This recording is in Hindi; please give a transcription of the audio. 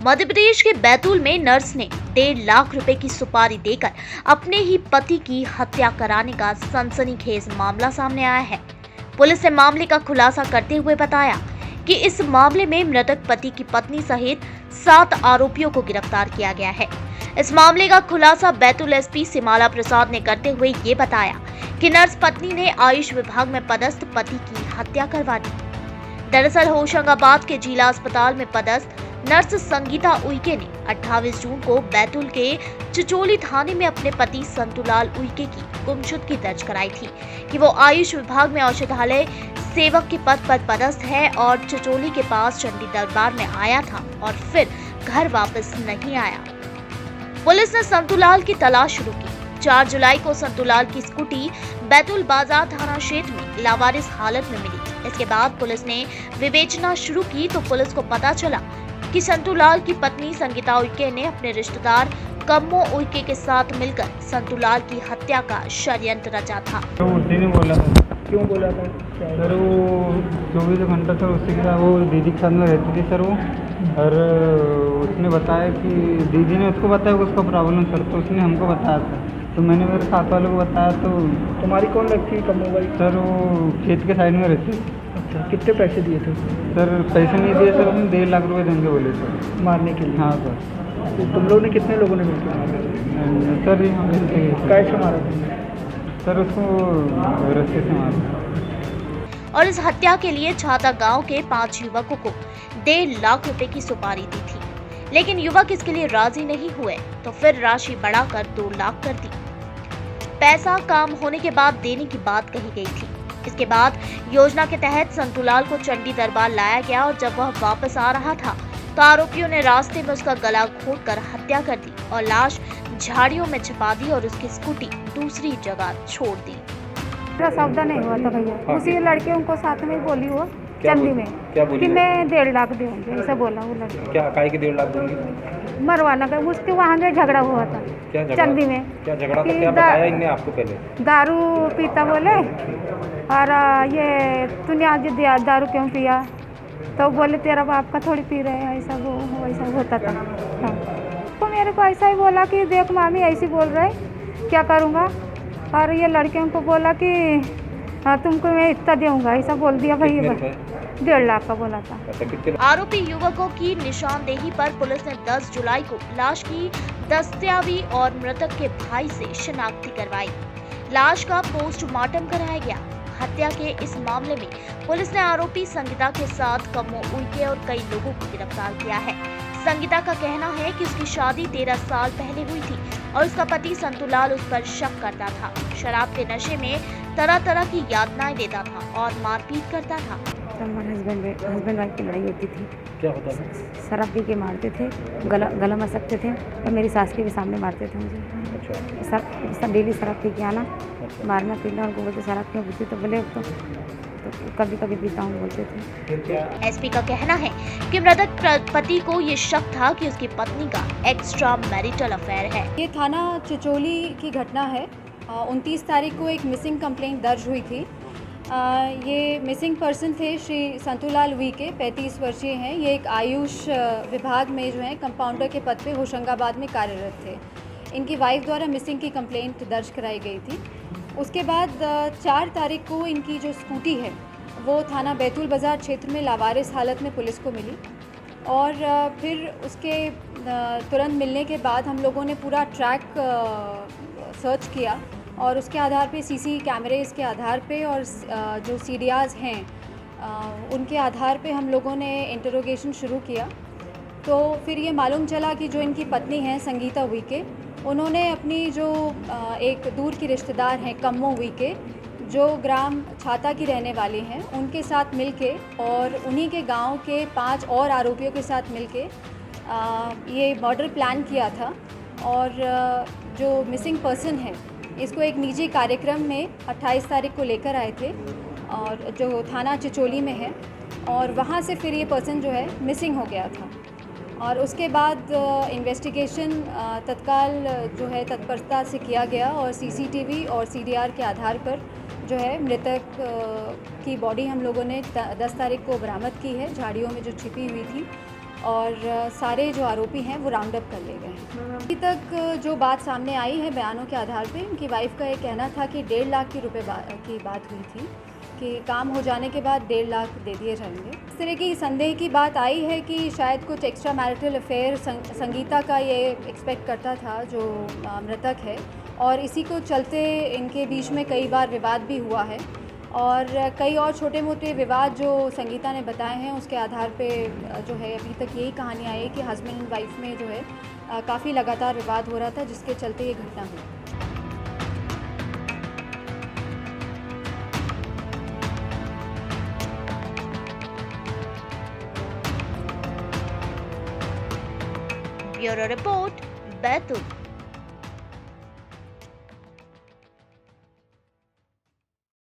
मध्य प्रदेश के बैतूल में नर्स ने 1.5 लाख रुपए की सुपारी देकर अपने ही पति की हत्या कराने का सनसनीखेज मामला सामने आया है। पुलिस ने मामले का खुलासा करते हुए बताया कि इस मामले में मृतक पति की पत्नी सहित 7 आरोपियों को गिरफ्तार किया गया है। इस मामले का खुलासा बैतूल एसपी सिमाला प्रसाद ने करते हुए ये बताया कि नर्स पत्नी ने आयुष विभाग में पदस्थ पति की हत्या करवा दी। दरअसल होशंगाबाद के जिला अस्पताल में पदस्थ नर्स संगीता उइके ने 28 जून को बैतूल के चिचोली थाने में अपने पति संतुलाल उइके की गुमशुदगी दर्ज कराई थी कि वो आयुष विभाग में औषधालय सेवक के पद पर पदस्थ है और चिचोली के पास चंडी दरबार में आया था और फिर घर वापस नहीं आया। पुलिस ने संतुलाल की तलाश शुरू की। 4 जुलाई को संतुलाल की स्कूटी बैतूल बाजार थाना क्षेत्र में लावारिस हालत में मिली। इसके बाद पुलिस ने विवेचना शुरू की तो पुलिस को पता चला कि संतुलाल की पत्नी संगीता उइके ने अपने रिश्तेदार कम्मो उइके के साथ मिलकर संतुलाल की हत्या का षड्यंत्र रचा था। क्यों बोला था सर? वो 24 घंटा सर उससे क्या वो दीदी के साथ में रहती थी सर वो, और उसने बताया कि दीदी ने उसको बताया कि उसका प्रॉब्लम सर, तो उसने हमको बताया था, तो मैंने मेरे साथ वालों को बताया। तो तुम्हारी कौन लगती है कम्मो भाई? सर वो खेत के साइड में रहती। अच्छा, कितने पैसे दिए थे? सर पैसे नहीं दिए सर, उसने 1.5 लाख रुपये देंगे बोले सर मारने के लिए। हाँ सर। तो तुम लोग ने कितने लोगों ने मिलकर मारा? सर ये हम कैसे मारा तुमने? सर उसको रस्ते से मारा। और इस हत्या के लिए छाता गांव के 5 युवकों को 1.5 लाख रुपए की सुपारी दी थी, लेकिन युवक इसके लिए राजी नहीं हुए तो फिर राशि बढ़ाकर 2 लाख कर दी। पैसा काम होने के बाद देने की बात कही गई थी। इसके बाद योजना के तहत संतुलाल को चंडी दरबार लाया गया और जब वह वापस आ रहा था तो आरोपियों ने रास्ते में उसका गला घोंटकर हत्या कर दी और लाश झाड़ियों में छिपा दी और उसकी स्कूटी दूसरी जगह छोड़ दी। मेरा सौदा नहीं हुआ था भैया। उसी लड़के उनको साथ में बोली वो चंदी में क्या बोली कि मैं 1.5 लाख दूंगी, ऐसा बोला वो लड़के। क्या काय के 1.5 लाख दूंगी? मरवाना का उसके वहाँ जो झगड़ा हुआ था क्या झगड़ा? चंदी में क्या झगड़ा था? कि क्या बताया इनने आपको पहले? दारू पीता बोले और ये तूने आज दारू क्यों पिया? तो बोले तेरा बाप का थोड़ी पी रहे हैं, ऐसा वो वैसा होता था। हाँ, तो मेरे को ऐसा ही बोला कि देख मामी ऐसी बोल रहे क्या करूँगा, और ये लड़कियों को बोला कि तुमको मैं इतना दूंगा, ऐसा बोल दिया भैया। 1.5 लाख का बोला था। आरोपी युवकों की निशानदेही पर पुलिस ने 10 जुलाई को लाश की दस्तयाबी और मृतक के भाई से शिनाख्ती करवाई। लाश का पोस्टमार्टम कराया गया। हत्या के इस मामले में पुलिस ने आरोपी संगीता के साथ कम्मो उइके और कई लोगों को गिरफ्तार किया है। संगीता का कहना है कि उसकी शादी 13 साल पहले हुई थी और उसका पति संतुलाल उस पर शक करता था। शराब के नशे में तरह तरह की यातनाएं देता था और मारपीट करता था। हमारे हस्बैंड वाइफ की लड़ाई होती थी। क्या होता था? शराब पी के मारते थे, गला मसकते थे और मेरी सास के भी सामने मारते थे मुझे। अच्छा। डेली शराब पी के आना, मारना पीना, उनको बोलते शराब क्यों पीती, तो बोले तो कभी कभी पीता हूँ बोलते थे। एसपी का कहना है कि मृतक पति को ये शक था कि उसकी पत्नी का एक्स्ट्रा मैरिटल अफेयर है। ये थाना चिचोली की घटना है। 29 तारीख को एक मिसिंग कंप्लेंट दर्ज हुई थी। ये मिसिंग पर्सन थे श्री संतुलाल उइके, 35 वर्षीय हैं। ये एक आयुष विभाग में जो है कंपाउंडर के पद पे होशंगाबाद में कार्यरत थे। इनकी वाइफ द्वारा मिसिंग की कंप्लेंट दर्ज कराई गई थी। उसके बाद 4 तारीख को इनकी जो स्कूटी है वो थाना बैतूल बाज़ार क्षेत्र में लावारिस हालत में पुलिस को मिली और फिर उसके तुरंत मिलने के बाद हम लोगों ने पूरा ट्रैक सर्च किया और उसके आधार पे सीसी कैमरेज़ के आधार पे और जो सीडीआर्स हैं उनके आधार पे हम लोगों ने इंटरोगेशन शुरू किया। तो फिर ये मालूम चला कि जो इनकी पत्नी हैं संगीता उइके, उन्होंने अपनी जो एक दूर की रिश्तेदार हैं कम्मो उइके, जो ग्राम छाता की रहने वाली हैं, उनके साथ मिलके और उन्हीं के गांव के 5 और आरोपियों के साथ मिलके ये मर्डर प्लान किया था। और जो मिसिंग पर्सन है इसको एक निजी कार्यक्रम में 28 तारीख को लेकर आए थे और जो थाना चिचोली में है, और वहाँ से फिर ये पर्सन जो है मिसिंग हो गया था। और उसके बाद इन्वेस्टिगेशन तत्काल जो है तत्परता से किया गया और सीसीटीवी और सीडीआर के आधार पर जो है मृतक की बॉडी हम लोगों ने 10 तारीख को बरामद की है, झाड़ियों में जो छिपी हुई थी। और सारे जो आरोपी हैं वो राउंड अप कर ले गए हैं। अभी तक जो बात सामने आई है बयानों के आधार पे, उनकी वाइफ का ये कहना था कि 1.5 लाख की बात हुई थी कि काम हो जाने के बाद 1.5 लाख दे दिए जाएंगे। इस तरह की संदेह की बात आई है कि शायद कुछ एक्स्ट्रा मैरिटल अफेयर संगीता का ये एक्सपेक्ट करता था जो मृतक है, और इसी को चलते इनके बीच में कई बार विवाद भी हुआ है और कई और छोटे मोटे विवाद जो संगीता ने बताए हैं उसके आधार पे जो है अभी तक यही कहानी आई है कि हस्बैंड एंड वाइफ में जो है काफ़ी लगातार विवाद हो रहा था, जिसके चलते ये घटना हुई। Bureau report Betul.